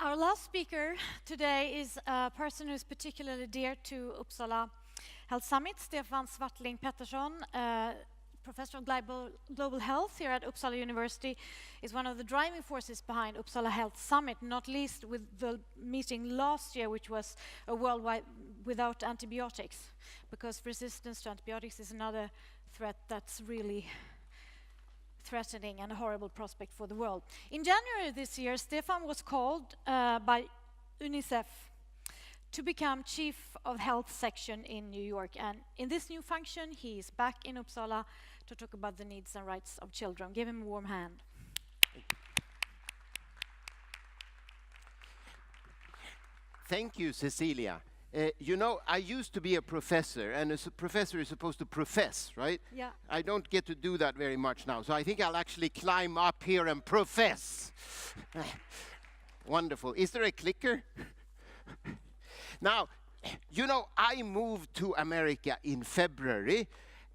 Our last speaker today is a person who is particularly dear to Uppsala Health Summit, Stefan Swartling Peterson, Professor of Global Health here at Uppsala University, is one of the driving forces behind Uppsala Health Summit, not least with the meeting last year, which was a worldwide without antibiotics, because resistance to antibiotics is another threat that's really threatening and a horrible prospect for the world. In January this year, Stefan was called by UNICEF to become Chief of Health Section in New York. And in this new function, he is back in Uppsala to talk about the needs and rights of children. Give him a warm hand. Thank you, Cecilia. You know, I used to be a professor, and a professor is supposed to profess, right? Yeah. I don't get to do that very much now, so I think I'll actually climb up here and profess. Wonderful. Is there a clicker? Now, you know, I moved to America in February,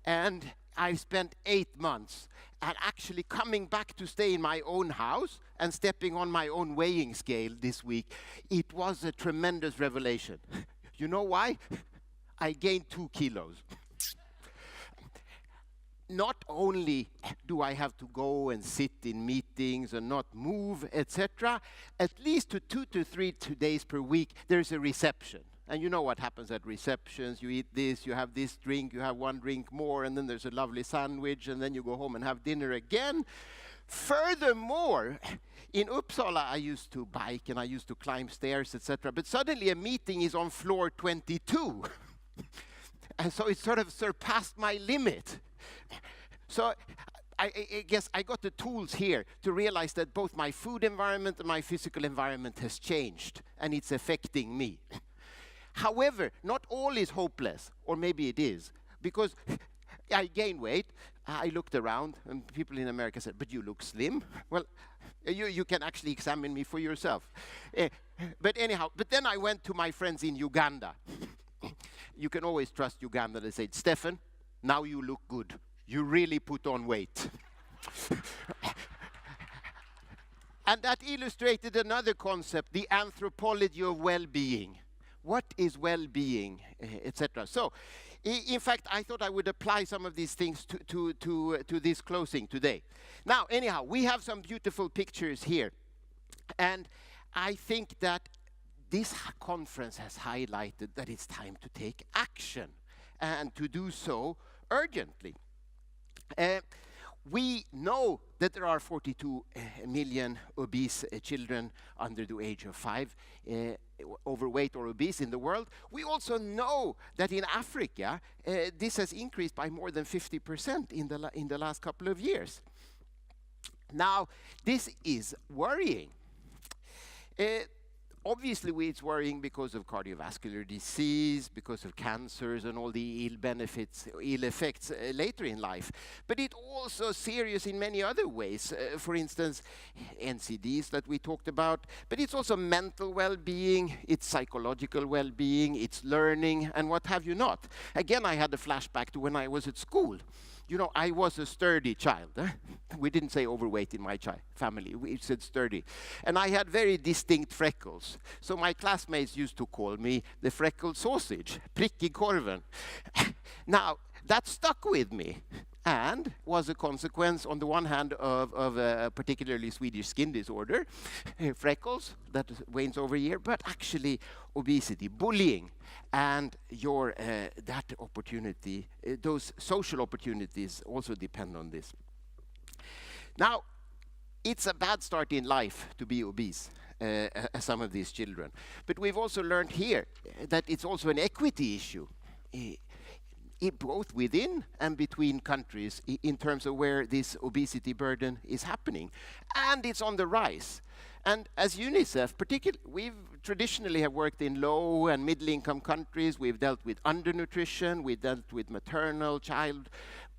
and I spent 8 months. And actually coming back to stay in my own house and stepping on my own weighing scale this week, it was a tremendous revelation. You know why? I gained 2 kilos. Not only do I have to go and sit in meetings and not move, etc., at least 2 to 3 days per week, there's a reception. And you know what happens at receptions. You eat this, you have this drink, you have one drink more, and then there's a lovely sandwich, and then you go home and have dinner again. Furthermore, in Uppsala, I used to bike and I used to climb stairs, etc. But suddenly a meeting is on floor 22. And so it sort of surpassed my limit. So I guess I got the tools here to realize that both my food environment and my physical environment has changed, and it's affecting me. However, not all is hopeless, or maybe it is, because I gain weight. I looked around, and people in America said, "But you look slim." Well, you can actually examine me for yourself. But anyhow, but then I went to my friends in Uganda. You can always trust Uganda. They said, "Stefan, now you look good. You really put on weight." And that illustrated another concept, the anthropology of well-being. What is well-being, etc. So, in fact, I thought I would apply some of these things to this closing today. Now, anyhow, we have some beautiful pictures here. And I think that this conference has highlighted that it's time to take action, and to do so urgently. We know that there are 42 million obese children under the age of 5, overweight or obese in the world. We also know that in Africa, this has increased by more than 50% in the last couple of years. Now, this is worrying. Obviously, it's worrying because of cardiovascular disease, because of cancers and all the ill effects later in life. But it's also serious in many other ways. For instance, NCDs that we talked about. But it's also mental well-being, it's psychological well-being, it's learning, and what have you not. Again, I had a flashback to when I was at school. You know, I was a sturdy child. We didn't say overweight in my family. We said sturdy. And I had very distinct freckles. So my classmates used to call me the freckled sausage, prickig korven. Now, that stuck with me, and was a consequence, on the one hand, of a particularly Swedish skin disorder, freckles, that wanes over a year, but actually obesity, bullying, and that opportunity, those social opportunities also depend on this. Now, it's a bad start in life to be obese, as some of these children. But we've also learned here that it's also an equity issue, both within and between countries in terms of where this obesity burden is happening. And it's on the rise. And as UNICEF, we've traditionally have worked in low and middle income countries. We've dealt with undernutrition, we've dealt with maternal child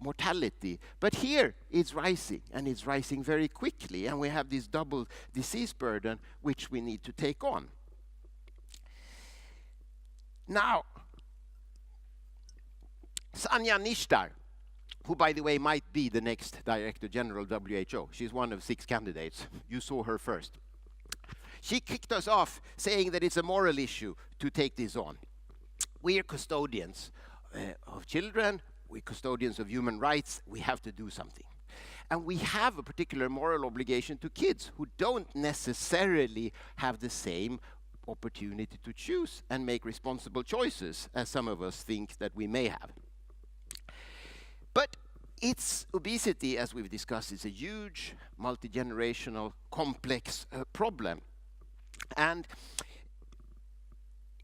mortality. But here it's rising, and it's rising very quickly. And we have this double disease burden, which we need to take on. Now, Sanja Nishtar, who, by the way, might be the next Director General of WHO. She's one of 6 candidates. You saw her first. She kicked us off saying that it's a moral issue to take this on. We are custodians of children, we're custodians of human rights, we have to do something. And we have a particular moral obligation to kids who don't necessarily have the same opportunity to choose and make responsible choices as some of us think that we may have. But obesity, as we've discussed, is a huge, multi-generational, complex problem. And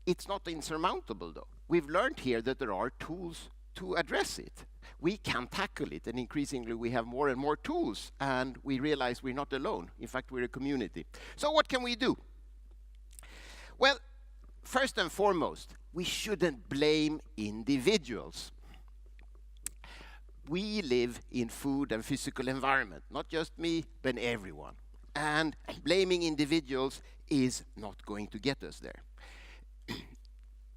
it's not insurmountable, though. We've learned here that there are tools to address it. We can tackle it, and increasingly we have more and more tools, and we realize we're not alone. In fact, we're a community. So what can we do? Well, first and foremost, we shouldn't blame individuals. We live in food and physical environment, not just me, but everyone. And blaming individuals is not going to get us there.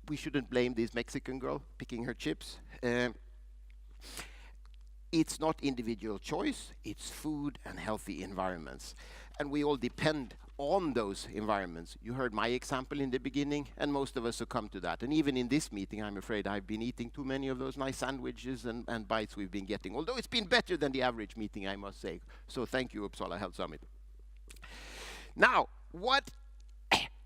We shouldn't blame this Mexican girl picking her chips. It's not individual choice, it's food and healthy environments. And we all depend on those environments. You heard my example in the beginning, and most of us succumb to that. And even in this meeting, I'm afraid I've been eating too many of those nice sandwiches and bites we've been getting. Although it's been better than the average meeting, I must say. So thank you, Uppsala Health Summit. Now,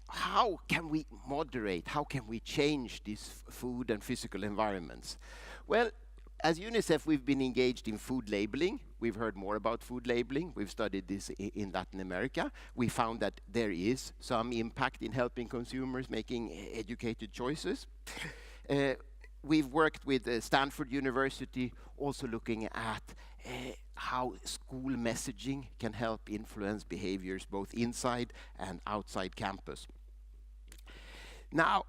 how can we moderate? How can we change these food and physical environments? Well, as UNICEF, we've been engaged in food labeling. We've heard more about food labeling. We've studied this in Latin America. We found that there is some impact in helping consumers making educated choices. We've worked with Stanford University, also looking at how school messaging can help influence behaviors both inside and outside campus. Now,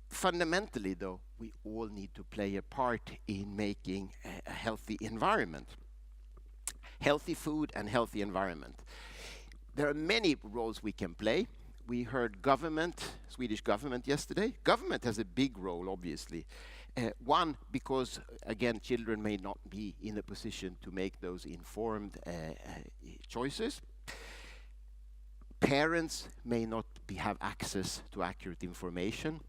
fundamentally, though, we all need to play a part in making a healthy environment. Healthy food and healthy environment. There are many roles we can play. We heard government, Swedish government yesterday. Government has a big role, obviously. One, because, again, children may not be in a position to make those informed choices. Parents may not have access to accurate information.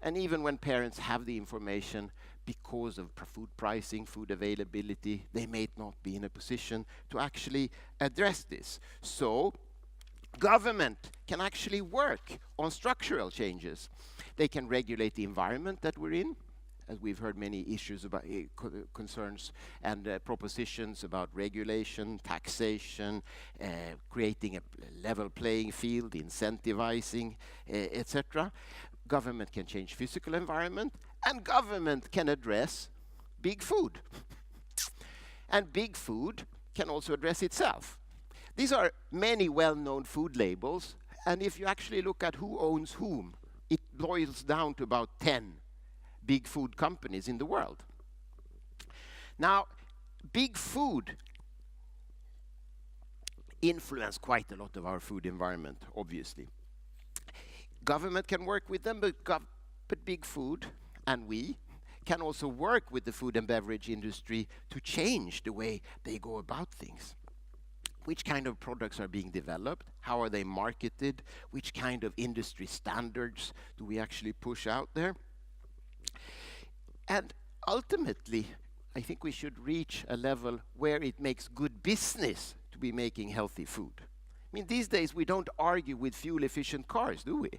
And even when parents have the information, because of food pricing, food availability, they may not be in a position to actually address this. So, government can actually work on structural changes. They can regulate the environment that we're in, as we've heard many issues about concerns and propositions about regulation, taxation, creating a level playing field, incentivizing, etc. Government can change physical environment, and government can address big food. And big food can also address itself. These are many well-known food labels, and if you actually look at who owns whom, it boils down to about 10 big food companies in the world. Now, big food influence quite a lot of our food environment, obviously. Government can work with them, but big food, and we, can also work with the food and beverage industry to change the way they go about things. Which kind of products are being developed? How are they marketed? Which kind of industry standards do we actually push out there? And ultimately, I think we should reach a level where it makes good business to be making healthy food. I mean, these days we don't argue with fuel-efficient cars, do we?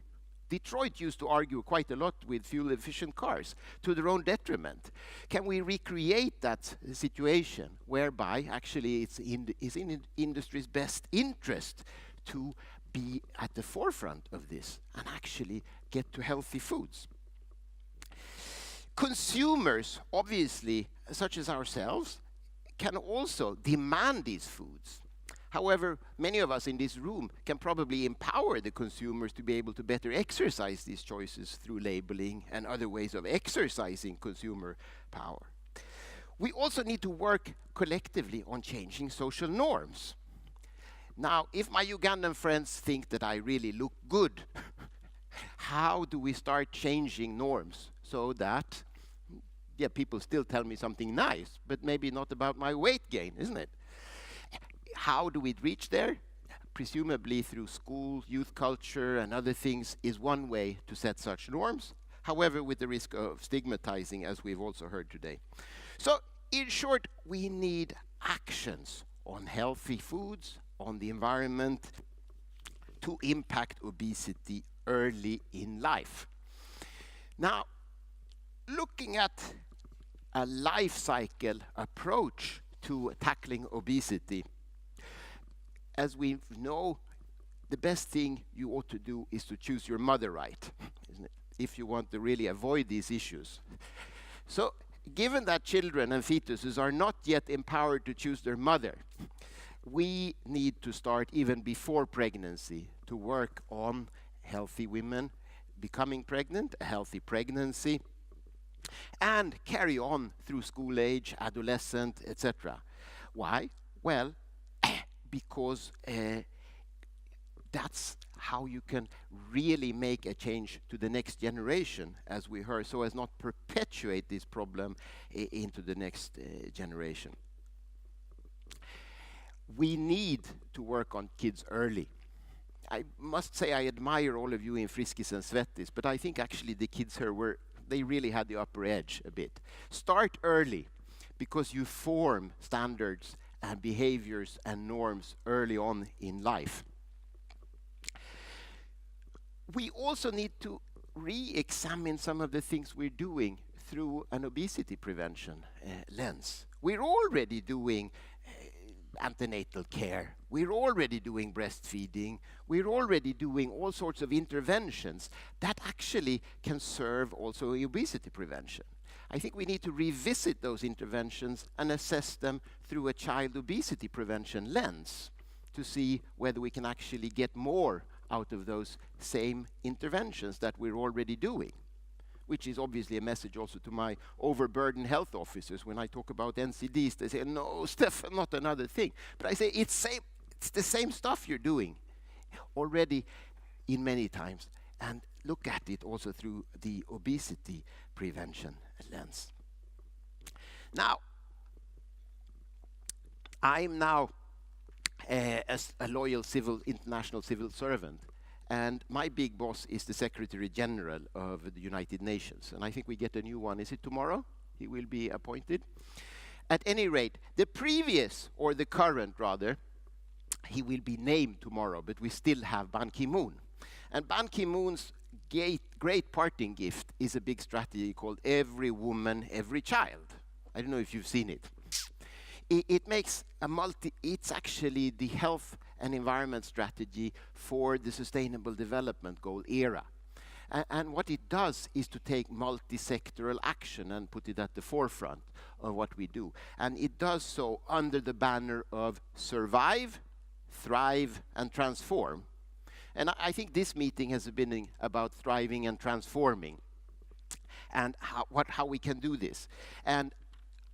Detroit used to argue quite a lot with fuel-efficient cars to their own detriment. Can we recreate that situation whereby actually it's in industry's best interest to be at the forefront of this and actually get to healthy foods? Consumers, obviously, such as ourselves, can also demand these foods. However, many of us in this room can probably empower the consumers to be able to better exercise these choices through labeling and other ways of exercising consumer power. We also need to work collectively on changing social norms. Now, if my Ugandan friends think that I really look good, how do we start changing norms so that, yeah, people still tell me something nice, but maybe not about my weight gain, isn't it? How do we reach there? presumably through school, youth culture, and other things, is one way to set such norms. However, with the risk of stigmatizing, as we've also heard today. So, in short, we need actions on healthy foods, on the environment, to impact obesity early in life. Now, looking at a life cycle approach to tackling obesity, as we know, the best thing you ought to do is to choose your mother right, isn't it? If you want to really avoid these issues. So, given that children and fetuses are not yet empowered to choose their mother, we need to start even before pregnancy to work on healthy women becoming pregnant, a healthy pregnancy, and carry on through school age, adolescent, etc. Why? Well, because that's how you can really make a change to the next generation, as we heard, so as not perpetuate this problem into the next generation. We need to work on kids early. I must say I admire all of you in Friskis and Svettis, but I think actually the kids here they really had the upper edge a bit. Start early, because you form standards and behaviors and norms early on in life. We also need to re-examine some of the things we're doing through an obesity prevention lens. We're already doing antenatal care. We're already doing breastfeeding. We're already doing all sorts of interventions that actually can serve also obesity prevention. I think we need to revisit those interventions and assess them through a child obesity prevention lens to see whether we can actually get more out of those same interventions that we're already doing, which is obviously a message also to my overburdened health officers. When I talk about NCDs, they say, no, Stefan, not another thing. But I say, it's the same stuff you're doing already in many times. And look at it also through the obesity prevention lens. Now, I'm now as a loyal international civil servant, and my big boss is the Secretary General of the United Nations, and I think we get a new one. Is it tomorrow? He will be appointed. At any rate, the previous, or the current rather, he will be named tomorrow, but we still have Ban Ki-moon. And Ban Ki-moon's great parting gift is a big strategy called Every Woman, Every Child. I don't know if you've seen it. It makes it's actually the health and environment strategy for the Sustainable Development Goal era. And what it does is to take multi-sectoral action and put it at the forefront of what we do. And it does so under the banner of survive, thrive, and transform. And I think this meeting has been about thriving and transforming, and how we can do this. And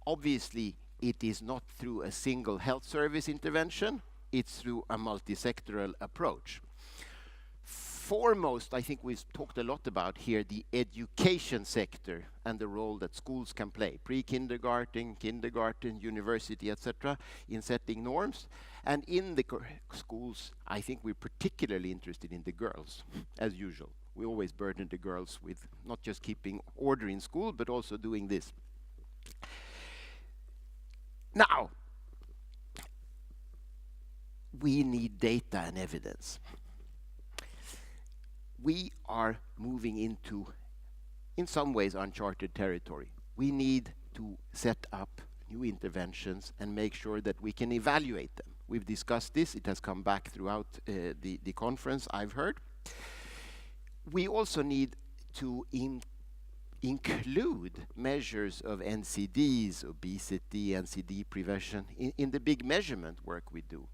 obviously, it is not through a single health service intervention, it's through a multi-sectoral approach. Foremost, I think we've talked a lot about here, the education sector and the role that schools can play, pre-kindergarten, kindergarten, university, etc., in setting norms. And in the schools, I think we're particularly interested in the girls, as usual. We always burden the girls with not just keeping order in school, but also doing this. Now, we need data and evidence. We are moving into, in some ways, uncharted territory. We need to set up new interventions and make sure that we can evaluate them. We've discussed this. It has come back throughout the conference, I've heard. We also need to include measures of NCDs, obesity, NCD prevention, in the big measurement work we do.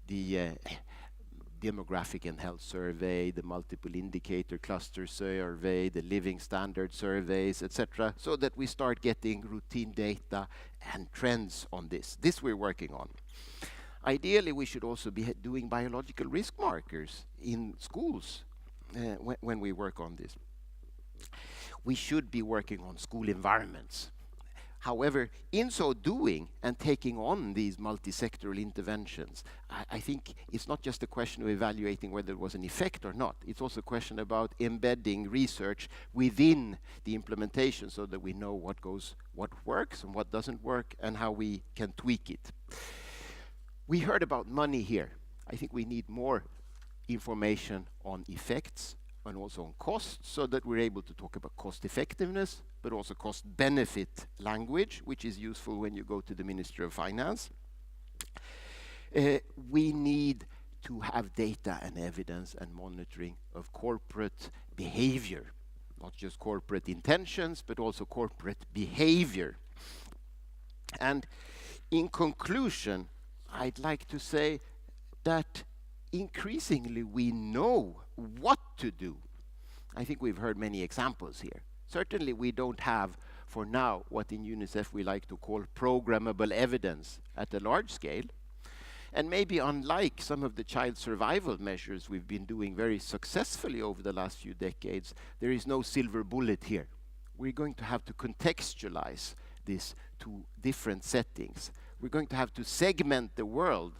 The demographic and health survey, the multiple indicator cluster survey, the living standard surveys, etc., so that we start getting routine data and trends on this. This we're working on. Ideally, we should also be doing biological risk markers in schools when we work on this. We should be working on school environments. However, in so doing and taking on these multi-sectoral interventions, I think it's not just a question of evaluating whether there was an effect or not. It's also a question about embedding research within the implementation so that we know what works and what doesn't work and how we can tweak it. We heard about money here. I think we need more information on effects and also on costs so that we're able to talk about cost effectiveness, but also cost benefit language, which is useful when you go to the Ministry of Finance. We need to have data and evidence and monitoring of corporate behavior, not just corporate intentions, but also corporate behavior. And in conclusion, I'd like to say that increasingly we know what to do. I think we've heard many examples here. Certainly we don't have, for now, what in UNICEF we like to call programmable evidence at a large scale. And maybe unlike some of the child survival measures we've been doing very successfully over the last few decades, there is no silver bullet here. We're going to have to contextualize this to different settings. We're going to have to segment the world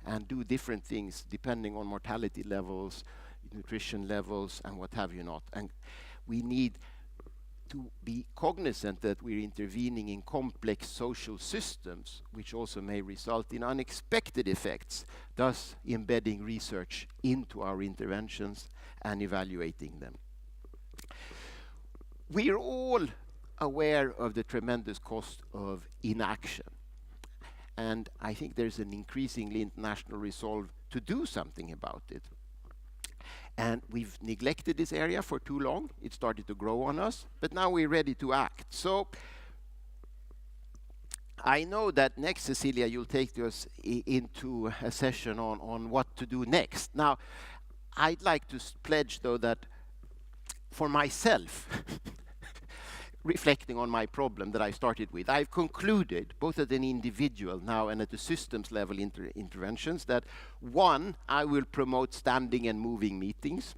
and do different things depending on mortality levels, nutrition levels, and what have you not. And we need to be cognizant that we're intervening in complex social systems, which also may result in unexpected effects, thus embedding research into our interventions and evaluating them. We are all aware of the tremendous cost of inaction. And I think there's an increasingly international resolve to do something about it. And we've neglected this area for too long. It started to grow on us, but now we're ready to act. So I know that next, Cecilia, you'll take us into a session on what to do next. Now, I'd like to pledge, though, that for myself, reflecting on my problem that I started with, I've concluded, both at an individual now and at the systems level interventions, that one, I will promote standing and moving meetings.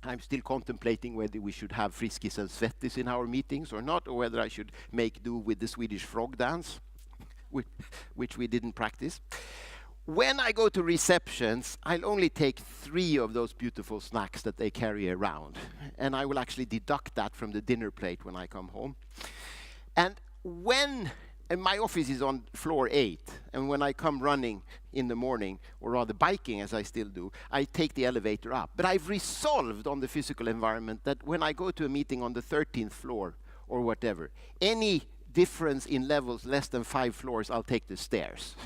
I'm still contemplating whether we should have Friskis and Svettis in our meetings or not, or whether I should make do with the Swedish frog dance, which we didn't practice. When I go to receptions, I'll only take 3 of those beautiful snacks that they carry around. And I will actually deduct that from the dinner plate when I come home. And my office is on floor 8, and when I come running in the morning, or rather biking as I still do, I take the elevator up. But I've resolved on the physical environment that when I go to a meeting on the 13th floor or whatever, any difference in levels less than 5 floors, I'll take the stairs.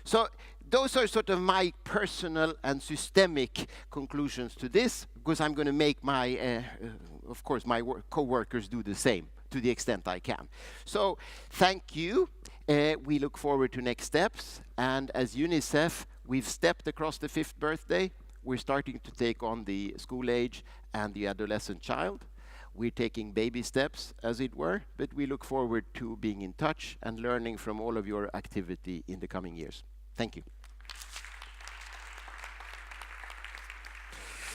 So those are sort of my personal and systemic conclusions to this, because I'm going to make my, of course, my co-workers do the same to the extent I can. So thank you. We look forward to next steps. And as UNICEF, we've stepped across the 5th birthday. We're starting to take on the school age and the adolescent child. We're taking baby steps, as it were, but we look forward to being in touch and learning from all of your activity in the coming years. Thank you.